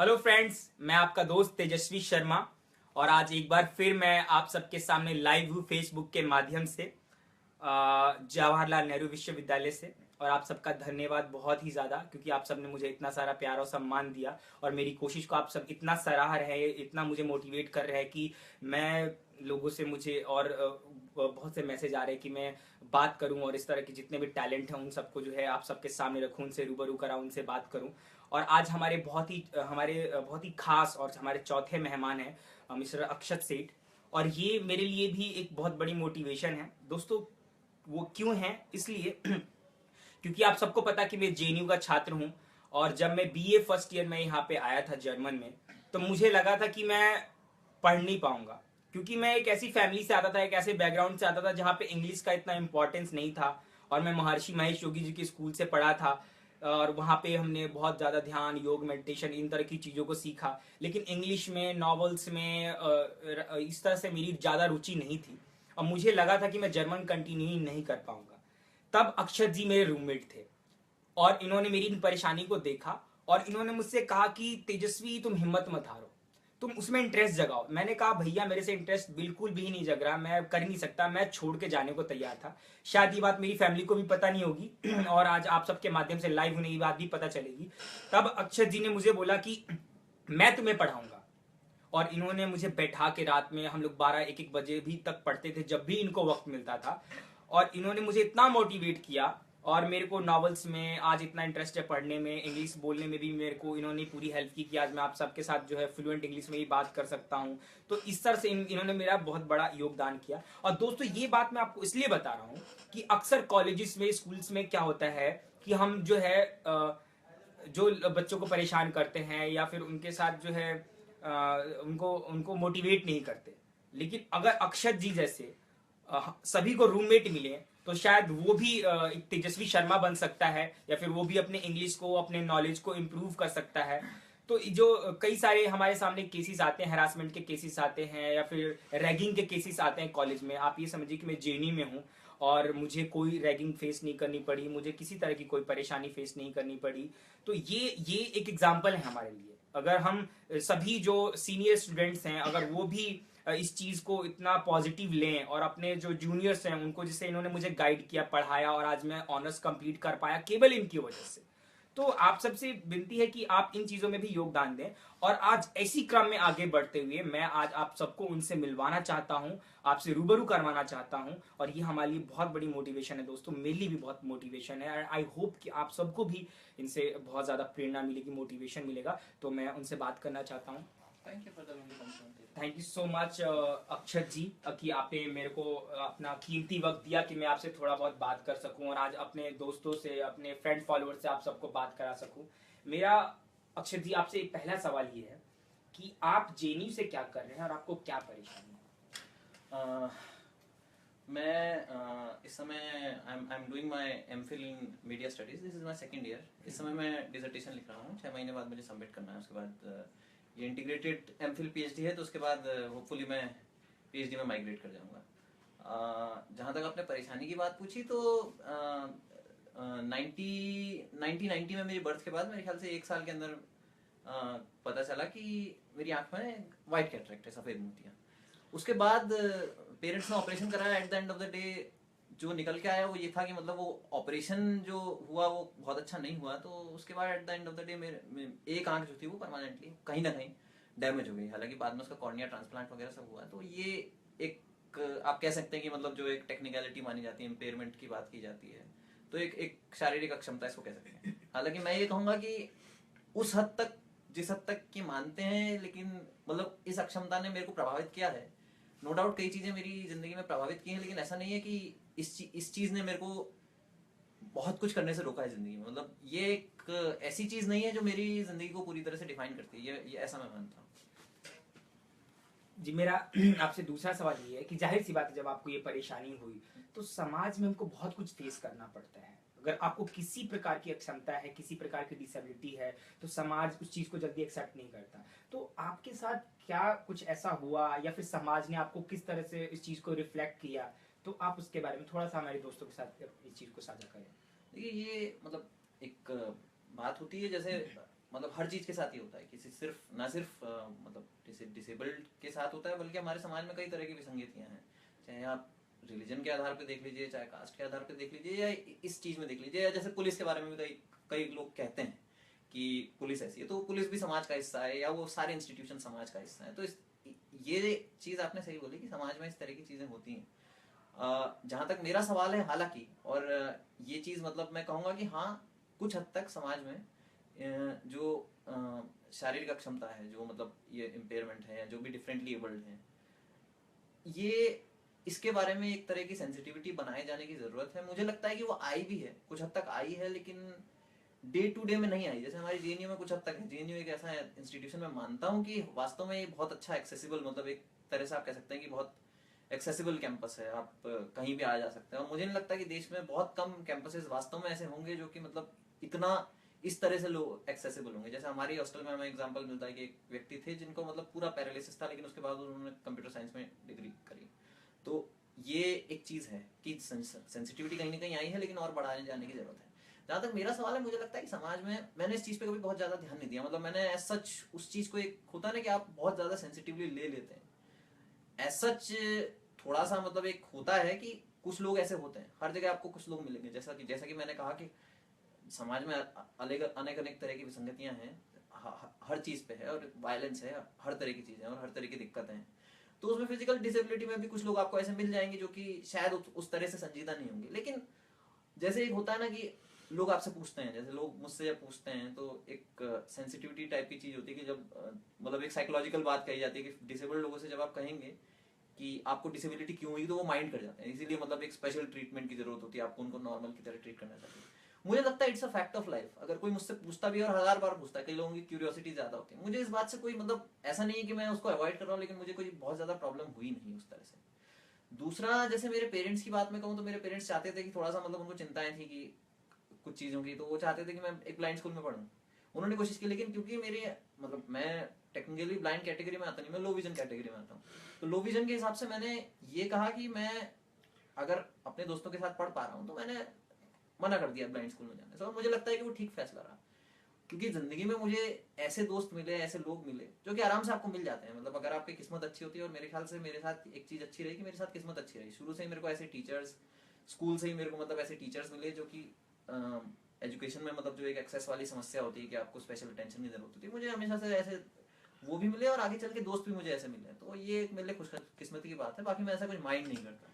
Hello friends, मैं आपका दोस्त तेजस्वी शर्मा। और आज एक बार फिर मैं आप सबके सामने लाइव हूँ फेसबुक के माध्यम से, जवाहरलाल नेहरू विश्वविद्यालय से। और आप सबका धन्यवाद बहुत ही ज़्यादा, क्योंकि आप सब ने मुझे इतना सारा प्यार और सम्मान दिया और मेरी कोशिश को आप सब इतना सराह रहे हैं, इतना मुझे मोटिवेट कर रहे हैं कि मैं लोगों से मुझे और बहुत से मैसेज आ रहे हैं कि मैं बात करूं और इस तरह के जितने भी टैलेंट हैं उन सबको जो है आप सबके सामने रखूं, उनसे रूबरू कराऊं, उनसे बात करूं। और आज हमारे बहुत ही खास और हमारे चौथे मेहमान हैं मिस्टर अक्षत सेठ। और ये मेरे लिए भी एक बहुत बड़ी मोटिवेशन है दोस्तों। वो क्यों है? इसलिए क्योंकि आप सबको पता कि मैं जेएनयू का छात्र हूँ। और जब मैं बीए फर्स्ट ईयर में यहाँ पे आया था जर्मन में, तो मुझे लगा था कि मैं पढ़ नहीं पाऊंगा, क्योंकि मैं एक ऐसी फैमिली से आता था, एक ऐसे बैकग्राउंड से आता था जहाँ पे इंग्लिश का इतना इंपॉर्टेंस नहीं था। और मैं महर्षि महेश योगी जी के स्कूल से पढ़ा था, और वहाँ पे हमने बहुत ज़्यादा ध्यान, योग, मेडिटेशन, इन तरह की चीज़ों को सीखा। लेकिन इंग्लिश में, नॉवेल्स में इस तरह से मेरी ज़्यादा रुचि नहीं थी। और मुझे लगा था कि मैं जर्मन कंटिन्यू ही नहीं कर पाऊंगा। तब अक्षत जी मेरे रूममेट थे, और इन्होंने मेरी इन परेशानी को देखा और इन्होंने मुझसे कहा कि तेजस्वी, तुम हिम्मत मत हारो, तुम उसमें इंटरेस्ट जगाओ। मैंने कहा भैया, मेरे से इंटरेस्ट बिल्कुल भी नहीं जग रहा, मैं कर नहीं सकता। मैं छोड़ के जाने को तैयार था। शायद ये बात मेरी फैमिली को भी पता नहीं होगी और आज आप सबके माध्यम से लाइव होने की बात भी पता चलेगी। तब अक्षत जी ने मुझे बोला कि मैं तुम्हें पढ़ाऊंगा। और इन्होंने मुझे बैठा के रात में, हम लोग 12-1-1 बजे भी तक पढ़ते थे जब भी इनको वक्त मिलता था। और इन्होंने मुझे इतना मोटिवेट किया, और मेरे को नॉवेल्स में आज इतना इंटरेस्ट है, पढ़ने में, इंग्लिश बोलने में भी मेरे को इन्होंने पूरी हेल्प की कि आज मैं आप सबके साथ जो है फ्लुएंट इंग्लिश में ही बात कर सकता हूँ। तो इस तरह से इन्होंने मेरा बहुत बड़ा योगदान किया। और दोस्तों, ये बात मैं आपको इसलिए बता रहा हूँ कि अक्सर कॉलेजेस में, स्कूल्स में क्या होता है कि हम जो है जो बच्चों को परेशान करते हैं या फिर उनके साथ जो है उनको उनको मोटिवेट नहीं करते। लेकिन अगर अक्षत जी जैसे सभी को रूममेट मिले, तो शायद वो भी एक तेजस्वी शर्मा बन सकता है, या फिर वो भी अपने इंग्लिश को, अपने नॉलेज को इम्प्रूव कर सकता है। तो जो कई सारे हमारे सामने केसेस आते हैं, हरासमेंट के केसेस आते हैं या फिर रैगिंग के केसेस आते हैं कॉलेज में। आप ये समझिए कि मैं जेएनयू में हूँ और मुझे कोई रैगिंग फेस नहीं करनी पड़ी, मुझे किसी तरह की कोई परेशानी फेस नहीं करनी पड़ी। तो ये एक एग्जाम्पल है हमारे लिए। अगर हम सभी जो सीनियर स्टूडेंट्स हैं, अगर वो भी इस चीज को इतना पॉजिटिव लें, और अपने जो जूनियर्स हैं उनको, जिससे इन्होंने मुझे गाइड किया, पढ़ाया, और आज मैं ऑनर्स कंप्लीट कर पाया केवल इनकी वजह से, तो आप सबसे विनती है कि आप इन चीजों में भी योगदान दें। और आज ऐसी क्रम में आगे बढ़ते हुए मैं आज आप सबको उनसे मिलवाना चाहता हूं, आपसे रूबरू करवाना चाहता हूं। और ये हमारे लिए बहुत बड़ी मोटिवेशन है दोस्तों, मेरे लिए भी बहुत मोटिवेशन है। आई होप कि आप सबको भी इनसे बहुत ज्यादा प्रेरणा मिलेगी, मोटिवेशन मिलेगा। तो मैं उनसे बात करना चाहता हूँ। Thank you for the compliment. Thank you so much Akshat ji, कि आपने मेरे को अपना कीमती वक्त दिया कि मैं आपसे थोड़ा बहुत बात कर सकूं, और आज अपने दोस्तों से, अपने फ्रेंड फॉलोअर से आप सबको बात करा सकूं। मेरा, अक्षत जी, आपसे एक पहला सवाल ये है कि आप जेएनयू से क्या कर रहे हैं और आपको क्या परेशानी है? मैं इस समय I am doing my MPhil in media studies. This is my second year. इस समय मैं डिसर्टेशन लिख रहा हूँ। 6 महीने बाद मुझे सबमिट करना है। उसके बाद ये इंटीग्रेटेड एमफिल पीएचडी है, तो उसके बाद होपफुली मैं पीएचडी में माइग्रेट कर जाऊँगा। जहाँ तक आपने परेशानी की बात पूछी, तो 1990 में मेरी बर्थ के बाद मेरे ख्याल से 1 साल के अंदर पता चला कि मेरी आंख में वाइट कैटरेक्ट है, सफ़ेद मोतियाँ। उसके बाद पेरेंट्स ने ऑपरेशन कराया। At the end of the day जो निकल के आया वो ये था कि मतलब वो ऑपरेशन जो हुआ वो बहुत अच्छा नहीं हुआ। तो उसके बाद at the end of the day मेरे एक आंख जो थी वो परमानेंटली कहीं ना कहीं डैमेज हो गई। हालांकि बाद में उसका कॉर्निया ट्रांसप्लांट वगैरह सब हुआ। तो ये एक आप कह सकते हैं कि मतलब जो एक टेक्निकलिटी मानी जाती है, इम्पेयरमेंट की बात की जाती है, तो एक शारीरिक अक्षमता इसको कह सकते हैं। हालांकि मैं ये कहूँगा कि उस हद तक, जिस हद तक कि मानते हैं, लेकिन मतलब इस अक्षमता ने मेरे को प्रभावित किया है। नो डाउट कई चीज़ें मेरी ज़िंदगी में प्रभावित की हैं, लेकिन ऐसा नहीं है कि इस चीज़ ने मेरे को बहुत कुछ करने से रोका है ज़िंदगी में। मतलब ये एक ऐसी चीज़ नहीं है जो मेरी ज़िंदगी को पूरी तरह से डिफाइन करती है। ये ऐसा मैं मानता हूँ। जी, मेरा आपसे दूसरा सवाल ये है कि जाहिर सी बात है, जब आपको ये परेशानी हुई तो समाज में हमको बहुत कुछ फेस करना पड़ता है। अगर आपको किसी प्रकार की अक्षमता है, किसी प्रकार की डिसेबिलिटी है, तो समाज उस चीज़ को जल्दी एक्सेप्ट नहीं करता। तो आपके साथ क्या कुछ ऐसा हुआ, या फिर समाज ने आपको किस तरह से इस चीज़ को रिफ्लेक्ट किया? तो आप उसके बारे में थोड़ा सा हमारे दोस्तों के साथ इस चीज़ को साझा करें। देखिए, ये मतलब एक बात होती है, जैसे मतलब हर चीज के साथ ही होता है, किसी सिर्फ ना सिर्फ मतलब डिसेबल्ड के साथ होता है, बल्कि हमारे समाज में कई तरह की विसंगतियां हैं, चाहे आप रिलीजन के आधार पे देख लीजिए, चाहे कास्ट के आधार पे देख लीजिए, या इस चीज में देख लीजिए, या जैसे पुलिस के बारे में भी कई कई लोग कहते हैं कि पुलिस ऐसी है, तो पुलिस भी समाज का हिस्सा है, या वो सारे इंस्टीट्यूशन समाज का हिस्सा है। तो ये चीज आपने सही बोली कि समाज में इस तरह की चीजें होती हैं। जहां तक मेरा सवाल है, हालांकि, और ये चीज मतलब मैं कहूंगा कि हाँ, कुछ हद तक समाज में जो शारीरिक अक्षमता है, जो मतलब ये इम्पेयरमेंट है, या जो भी डिफरेंटली एबल्ड है, ये इसके बारे में एक तरह की सेंसिटिविटी बनाए जाने की जरूरत है। मुझे लगता है कि वो आई भी है, कुछ हद तक आई है, लेकिन डे टू डे में नहीं आई। जैसे हमारी जेएनयू में कुछ हद तक है, जेएनयू एक ऐसा इंस्टीट्यूशन मैं मानता हूँ कि वास्तव में ये बहुत अच्छा एक्सेसिबल, मतलब एक तरह से आप कह सकते हैं कि बहुत एक्सेसिबल कैंपस है, आप कहीं भी आ जा सकते हैं। और मुझे नहीं लगता कि देश में बहुत कम कैंपसेस वास्तव में ऐसे होंगे जो कि मतलब इतना इस तरह से लोग एक्सेसिबल होंगे। जैसे हमारी हॉस्टल में हमें एग्जांपल मिलता है कि एक व्यक्ति थे जिनको मतलब पूरा पैरालिसिस था, लेकिन उसके बाद उन्होंने कंप्यूटर साइंस में डिग्री करी। तो ये एक चीज है कि सेंसिटिविटी कहीं ना कहीं आई है, लेकिन और बढ़ाने जाने की जरूरत है। जहां तक मेरा सवाल है, मुझे लगता है कि समाज में मैंने इस चीज पे कभी बहुत ज्यादा ध्यान नहीं दिया। मतलब मैंने एज सच उस चीज को, एक होता है ना कि आप बहुत ज्यादा सेंसिटिवली ले लेते हैं, एज सच थोड़ा सा मतलब एक होता है कि कुछ लोग ऐसे होते हैं, हर जगह आपको कुछ लोग मिलेंगे। जैसा कि मैंने कहा कि समाज में अनेक अनेक तरह की विसंगतियां हैं, हर चीज पे है, और वायलेंस है, हर तरह की चीजें और हर तरह की दिक्कतें हैं। तो उसमें फिजिकल डिसेबिलिटी में भी कुछ लोग आपको ऐसे मिल जाएंगे जो कि शायद उस तरह से संजीदा नहीं होंगे। लेकिन जैसे एक होता है ना कि लोग आपसे पूछते हैं, जैसे लोग मुझसे जब पूछते हैं, तो एक सेंसिटिविटी टाइप की चीज होती है कि जब मतलब एक साइकोलॉजिकल बात कही जाती है कि डिसेबल्ड लोगों से जब आप कहेंगे कि आपको डिसेबिलिटी क्यों हुई, तो वो माइंड कर जाते हैं। इसीलिए मतलब एक स्पेशल ट्रीटमेंट की जरूरत होती है, आपको उनको नॉर्मल की तरह ट्रीट करना चाहिए। मुझे लगता है it's a fact of life. अगर कोई मुझसे पूछता भी है, और 1000 बार पूछता है, कई लोगों की क्यूरियोसिटी ज्यादा होती है, मुझे इस बात से कोई मतलब ऐसा नहीं है कि मैं उसको अवॉइड कर रहा हूँ, लेकिन मुझे कोई बहुत ज्यादा प्रॉब्लम हुई नहीं उस तरह से। दूसरा, जैसे मेरे पेरेंट्स की बात मैं कहूँ, तो मेरे पेरेंट्स चाहते थे कि थोड़ा सा मतलब उनको चिंताएं थी कि कुछ चीज़ों की, तो वो चाहते थे कि मैं एक ब्लाइंड स्कूल में पढ़ूँ। उन्होंने कोशिश की, लेकिन क्योंकि मेरे मतलब मैं टेक्निकली ब्लाइंड कैटेगरी में आता नहीं, मैं लो विजन कैटेगरी में आता हूँ। तो लो विजन के हिसाब से मैंने ये कहा कि मैं अगर अपने दोस्तों के साथ पढ़ पा रहा हूँ, तो मैंने मना कर दिया ब्लाइंड स्कूल में जाने से। और मुझे लगता है कि वो ठीक फैसला रहा, क्योंकि जिंदगी में मुझे ऐसे दोस्त मिले, ऐसे लोग मिले जो कि आराम से आपको मिल जाते हैं। मतलब अगर आपकी किस्मत अच्छी होती है, और मेरे ख्याल से मेरे साथ एक चीज अच्छी रही कि मेरे साथ किस्मत अच्छी रही। शुरू से ही मेरे को ऐसे टीचर्स, स्कूल से ही मेरे को मतलब ऐसे टीचर्स मिले जो कि एजुकेशन में मतलब जो एक एक्सेस वाली समस्या होती है कि आपको स्पेशल अटेंशन की जरूरत होती है, मुझे हमेशा से ऐसे वो भी मिले, और आगे चल के दोस्त भी मुझे ऐसे मिले। तो ये एक मेरे लिए खुशकिस्मती की बात है। बाकी मैं ऐसा कुछ माइंड नहीं करता।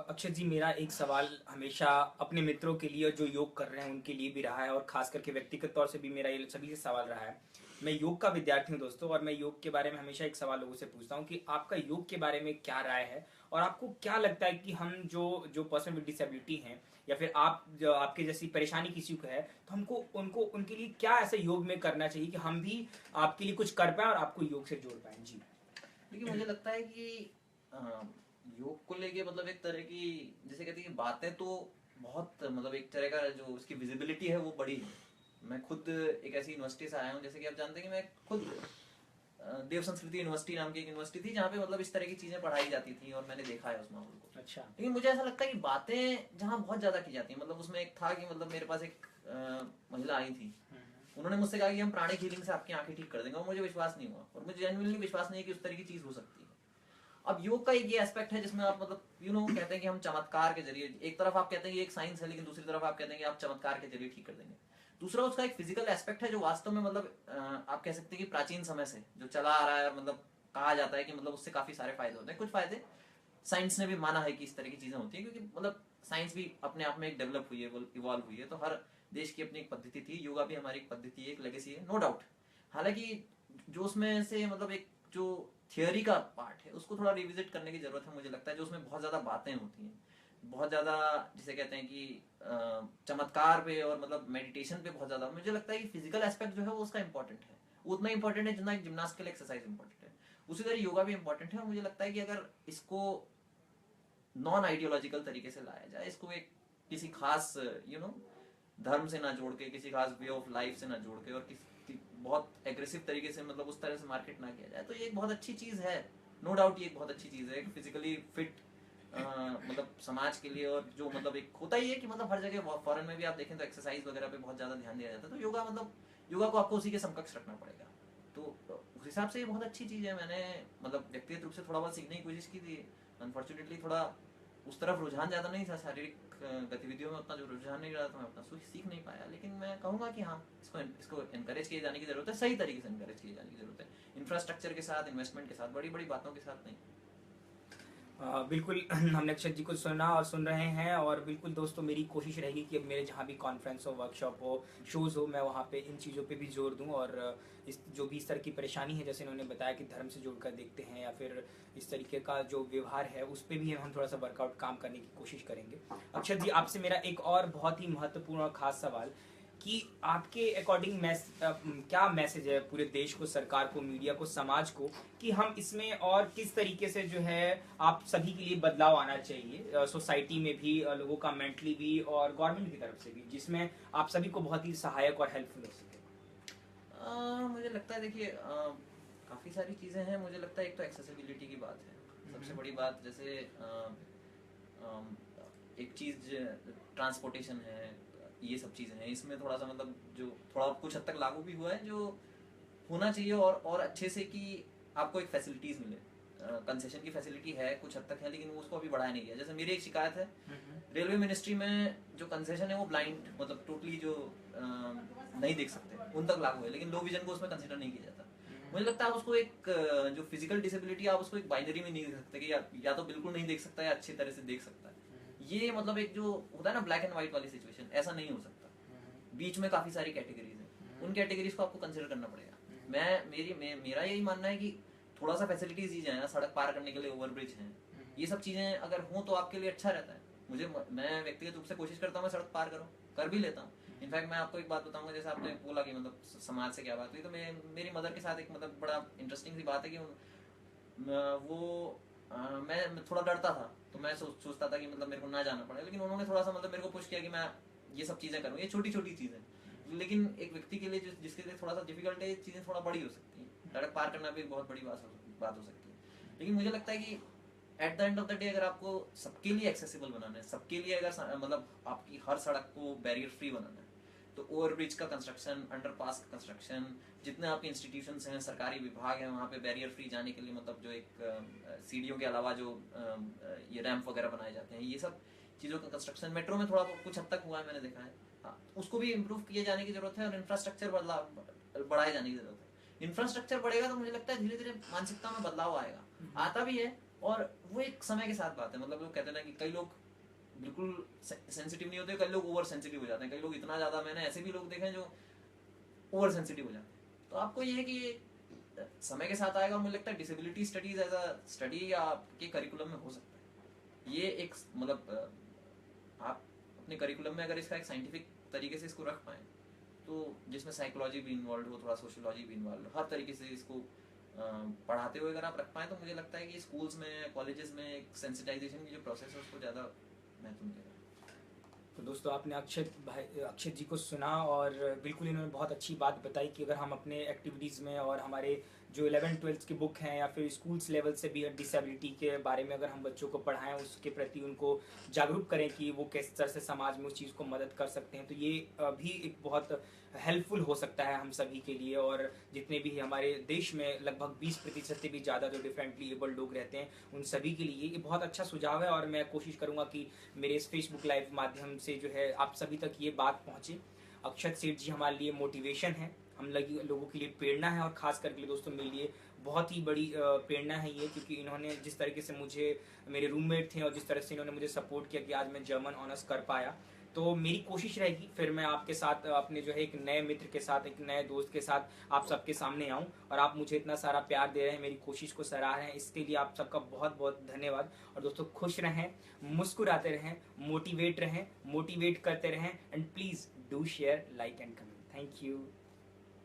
अक्षय जी, मेरा एक सवाल हमेशा अपने मित्रों के लिए और जो योग कर रहे हैं उनके लिए भी रहा है, और खास करके व्यक्तिगत तौर से भी मेरा ये सभी से सवाल रहा है। मैं योग का विद्यार्थी हूँ दोस्तों, और मैं योग के बारे में हमेशा एक सवाल लोगों से पूछता हूँ कि आपका योग के बारे में क्या राय है, और आपको क्या लगता है कि हम जो जो पर्सन विद डिसेबिलिटी हैं, या फिर आप जो आपके जैसी परेशानी किसी को है, तो हमको उनको उनके लिए क्या ऐसा योग में करना चाहिए कि हम भी आपके लिए कुछ कर पाएं और आपको योग से जोड़ पाएं। जी देखिए, मुझे लगता है कि योग को लेके मतलब एक तरह की, जैसे कहते हैं कि बातें तो बहुत मतलब एक तरह का जो उसकी विजिबिलिटी है वो बड़ी है। मैं खुद एक ऐसी यूनिवर्सिटी से आया हूँ, जैसे कि आप जानते हैं कि मैं खुद देव संस्कृति यूनिवर्सिटी नाम की एक यूनिवर्सिटी थी, जहाँ पे मतलब इस तरह की चीजें पढ़ाई जाती थी, और मैंने देखा है उस माहौल को। अच्छा। लेकिन मुझे ऐसा लगता है कि बातें जहाँ बहुत ज्यादा की जाती है, मतलब उसमें एक था कि मतलब मेरे पास एक महिला आई थी, उन्होंने मुझसे कहा कि हम प्राणिक हीलिंग से आपकी आंखें ठीक कर देंगे, और मुझे विश्वास नहीं हुआ, और मुझे जेन्युइनली विश्वास नहीं है कि उस तरह की चीज हो सकती है। अब योग का एक ये एस्पेक्ट है जिसमें आप मतलब कहते हैं कि हम चमत्कार के जरिए, एक तरफ आप कहते हैं कि एक साइंस है, लेकिन दूसरी तरफ आप कहते हैं कि आप चमत्कार के जरिए ठीक कर देंगे। दूसरा, उसका एक फिजिकल एस्पेक्ट है जो वास्तव में मतलब आप कह सकते हैं कि प्राचीन समय से जो चला आ रहा है, और मतलब कहा जाता है कि मतलब उससे काफी सारे फायदे होते हैं। कुछ फायदे साइंस ने भी माना है कि इस तरह की चीजें होती है, क्योंकि मतलब साइंस भी अपने आप में एक डेवलप हुई है, इवॉल्व हुई है। तो हर देश की अपनी एक पद्धति थी, योगा भी हमारी एक पद्धति है, एक लेगेसी है, नो डाउट। हालांकि जो उसमें से मतलब एक जो थियोरी का पार्ट है, उसको थोड़ा रिविजिट करने की जरूरत है, मुझे लगता है। जो उसमें बहुत ज्यादा बातें होती हैं, बहुत ज्यादा जिसे कहते हैं कि चमत्कार पे और मतलब मेडिटेशन पे बहुत ज्यादा, मुझे लगता है कि फिजिकल एस्पेक्ट जो है वो उसका इंपॉर्टेंट है, उतना इंपॉर्टेंट है जितना एक जिम्नास्ट के लिए एक्सरसाइज इंपॉर्टेंट है। उसी तरह योगा भी इंपॉर्टेंट है, और मुझे लगता है कि अगर इसको नॉन आइडियोलॉजिकल तरीके से लाया जाए, इसको एक किसी खास धर्म से ना जोड़ के, किसी खास वे ऑफ लाइफ से ना जोड़ के, और किसी बहुत एग्रेसिव तरीके से मतलब उस तरह से मार्केट ना किया जाए, तो ये एक बहुत अच्छी चीज है। नो डाउट ये एक बहुत अच्छी चीज है, फिजिकली फिट मतलब समाज के लिए, और जो मतलब एक होता ही है कि मतलब हर जगह फॉरेन में भी आप देखें तो एक्सरसाइज वगैरह पे बहुत ज़्यादा ध्यान दिया जाता है, तो योगा मतलब योगा को आपको उसी के समकक्ष रखना पड़ेगा। तो उस हिसाब से ये बहुत अच्छी चीज़ है। मैंने मतलब व्यक्तिगत रूप से थोड़ा बहुत सीखने की कोशिश की थी, अनफॉर्चुनेटली थोड़ा उस तरफ रुझान ज़्यादा नहीं था, शारीरिक गतिविधियों में उतना जो रुझान नहीं रहा, तो मैं उतना सीख नहीं पाया। लेकिन मैं कहूँगा कि हाँ, इसको एनकरेज किए जाने की ज़रूरत है, सही तरीके से एनकरेज किए जाने की ज़रूरत है, इंफ्रास्ट्रक्चर के साथ, इन्वेस्टमेंट के साथ, बड़ी बड़ी बातों के साथ नहीं। बिल्कुल हमने अक्षत जी को सुना और सुन रहे हैं, और बिल्कुल दोस्तों मेरी कोशिश रहेगी कि अब मेरे जहाँ भी कॉन्फ्रेंस हो, वर्कशॉप हो, शोज़ हो, मैं वहाँ पे इन चीज़ों पे भी जोर दूँ। और इस जो भी इस तरह की परेशानी है, जैसे इन्होंने बताया कि धर्म से जोड़कर देखते हैं, या फिर इस तरीके का जो व्यवहार है उस पर भी हम थोड़ा सा वर्कआउट काम करने की कोशिश करेंगे। अक्षत जी, आपसे मेरा एक और बहुत ही महत्वपूर्ण और खास सवाल कि आपके अकॉर्डिंग क्या मैसेज है पूरे देश को, सरकार को, मीडिया को, समाज को, कि हम इसमें और किस तरीके से जो है आप सभी के लिए बदलाव आना चाहिए, सोसाइटी में भी, लोगों का मेंटली भी, और गवर्नमेंट की तरफ से भी, जिसमें आप सभी को बहुत ही सहायक और हेल्पफुल हो सके? मुझे लगता है, देखिए काफ़ी सारी चीज़ें हैं। मुझे लगता है एक तो एक्सेसिबिलिटी की बात है, सबसे बड़ी बात। जैसे एक चीज़ ट्रांसपोर्टेशन है, ये सब चीज़ें हैं, इसमें थोड़ा सा मतलब जो थोड़ा कुछ हद तक लागू भी हुआ है, जो होना चाहिए और अच्छे से, कि आपको एक फैसिलिटीज़ मिले। कंसेशन की फैसिलिटी है कुछ हद तक है, लेकिन वो उसको अभी बढ़ाया नहीं गया। जैसे मेरी एक शिकायत है, रेलवे मिनिस्ट्री में जो कंसेशन है वो ब्लाइंड, मतलब टोटली जो नहीं देख सकते उन तक लागू है, लेकिन लो विजन को उसमें कंसिडर नहीं किया जाता। मुझे लगता है आप उसको एक जो फिजिकल डिसेबिलिटी है, आप उसको एक बाइनरी में नहीं देख सकते कि या तो बिल्कुल नहीं देख सकता या अच्छी तरह से देख सकता है। ये मतलब एक जो होता है ना ब्लैक एंड व्हाइट वाली सिचुएशन, ऐसा नहीं हो सकता। बीच में काफ़ी सारी कैटेगरीज हैं, उन कैटेगरीज को आपको कंसिडर करना पड़ेगा। मेरा यही मानना है कि थोड़ा सा फैसिलिटीज दी जाए, सड़क पार करने के लिए ओवरब्रिज हैं, ये सब चीज़ें अगर हों तो आपके लिए अच्छा रहता है। मैं व्यक्तिगत रूप से कोशिश करता हूँ मैं सड़क पार करूँ, कर भी लेता हूँ। इनफैक्ट मैं आपको एक बात बताऊंगा, जैसे आपने बोला कि मतलब समाज से क्या बात हुई, तो मेरी मदर के साथ एक मतलब बड़ा इंटरेस्टिंग सी बात है कि मैं थोड़ा डरता था, तो मैं सोचता था कि मतलब मेरे को ना जाना पड़े, लेकिन उन्होंने थोड़ा सा मतलब मेरे को पुश किया कि मैं ये सब चीज़ें करूँ। ये छोटी छोटी चीज़ें, लेकिन एक व्यक्ति के लिए जिसके लिए थोड़ा सा डिफिकल्ट है, चीज़ें थोड़ा बड़ी हो सकती हैं। सड़क पार करना भी एक बहुत बड़ी बात हो सकती है। लेकिन मुझे लगता है कि at the end of the day, अगर आपको सबके लिए एक्सेसिबल बनाना है, सबके लिए अगर मतलब आपकी हर सड़क को बैरियर फ्री बनाना है, तो ओवरब्रिज का कंस्ट्रक्शन, अंडरपास का कंस्ट्रक्शन, जितने आपके इंस्टीट्यूशंस हैं, सरकारी विभाग हैं, वहाँ पे बैरियर फ्री जाने के लिए मतलब जो एक सीढ़ियों के अलावा जो ये रैंप वगैरह बनाए जाते हैं, ये सब चीज़ों का कंस्ट्रक्शन मेट्रो में थोड़ा कुछ हद तक हुआ है, मैंने देखा है। हाँ, उसको भी इम्प्रूव किए जाने की जरूरत है, और इंफ्रास्ट्रक्चर बढ़ाए जाने की जरूरत है। इंफ्रास्ट्रक्चर बढ़ेगा तो मुझे लगता है धीरे धीरे मानसिकता में बदलाव आएगा, आता भी है, और वो एक समय के साथ बात है। मतलब लोग कहते हैं ना कि कई लोग बिल्कुल सेंसिटिव नहीं होते, कई लोग ओवर सेंसिटिव हो जाते हैं, कई लोग इतना ज़्यादा, मैंने ऐसे भी लोग देखे हैं जो ओवर सेंसिटिव हो जाते हैं। तो आपको ये है कि समय के साथ आएगा, और मुझे लगता है disability studies as a study आपके करिकुलम में हो सकता है। ये एक मतलब आप अपने करिकुलम में अगर इसका एक साइंटिफिक तरीके से इसको रख पाएँ, तो जिसमें साइकोलॉजी भी इन्वॉल्व हो, थोड़ा सोशियोलॉजी भी इन्वॉल्व हो, हर तरीके से इसको पढ़ाते हुए अगर आप रख पाएँ, तो मुझे लगता है कि स्कूल्स में, कॉलेजेस में एक सेंसिटाइजेशन की जो प्रोसेस है उसको ज़्यादा महत्व मिलेगा। तो दोस्तों आपने अक्षत जी को सुना, और बिल्कुल इन्होंने बहुत अच्छी बात बताई कि अगर हम अपने एक्टिविटीज़ में और हमारे जो 11th-12th की बुक हैं, या फिर स्कूल्स लेवल से भी डिसेबिलिटी के बारे में अगर हम बच्चों को पढ़ाएं, उसके प्रति उनको जागरूक करें कि वो किस तरह से समाज में उस चीज़ को मदद कर सकते हैं, तो ये भी एक बहुत हेल्पफुल हो सकता है हम सभी के लिए। और जितने भी हमारे देश में लगभग 20% से भी ज़्यादा जो डिफरेंटली एबल्ड लोग रहते हैं, उन सभी के लिए ये बहुत अच्छा सुझाव है। और मैं कोशिश करूँगा कि मेरे इस फेसबुक लाइव माध्यम से जो है आप सभी तक ये बात पहुँचे। अक्षत सेठ जी हमारे लिए मोटिवेशन है, हम लोगों के लिए प्रेरणा है, और ख़ास करके दोस्तों मेरे लिए बहुत ही बड़ी प्रेरणा है ये, क्योंकि इन्होंने जिस तरीके से मुझे, मेरे रूममेट थे, और जिस तरह से इन्होंने मुझे सपोर्ट किया कि आज मैं जर्मन ऑनर्स कर पाया। तो मेरी कोशिश रहेगी फिर मैं आपके साथ अपने जो है एक नए मित्र के साथ, एक नए दोस्त के साथ आप सबके सामने आऊँ, और आप मुझे इतना सारा प्यार दे रहे हैं, मेरी कोशिश को सराह रहे हैं, इसके लिए आप सबका बहुत बहुत धन्यवाद। और दोस्तों खुश रहें, मुस्कुराते रहें, मोटिवेट रहें, मोटिवेट करते रहें, and please do share, like and comment. Thank you.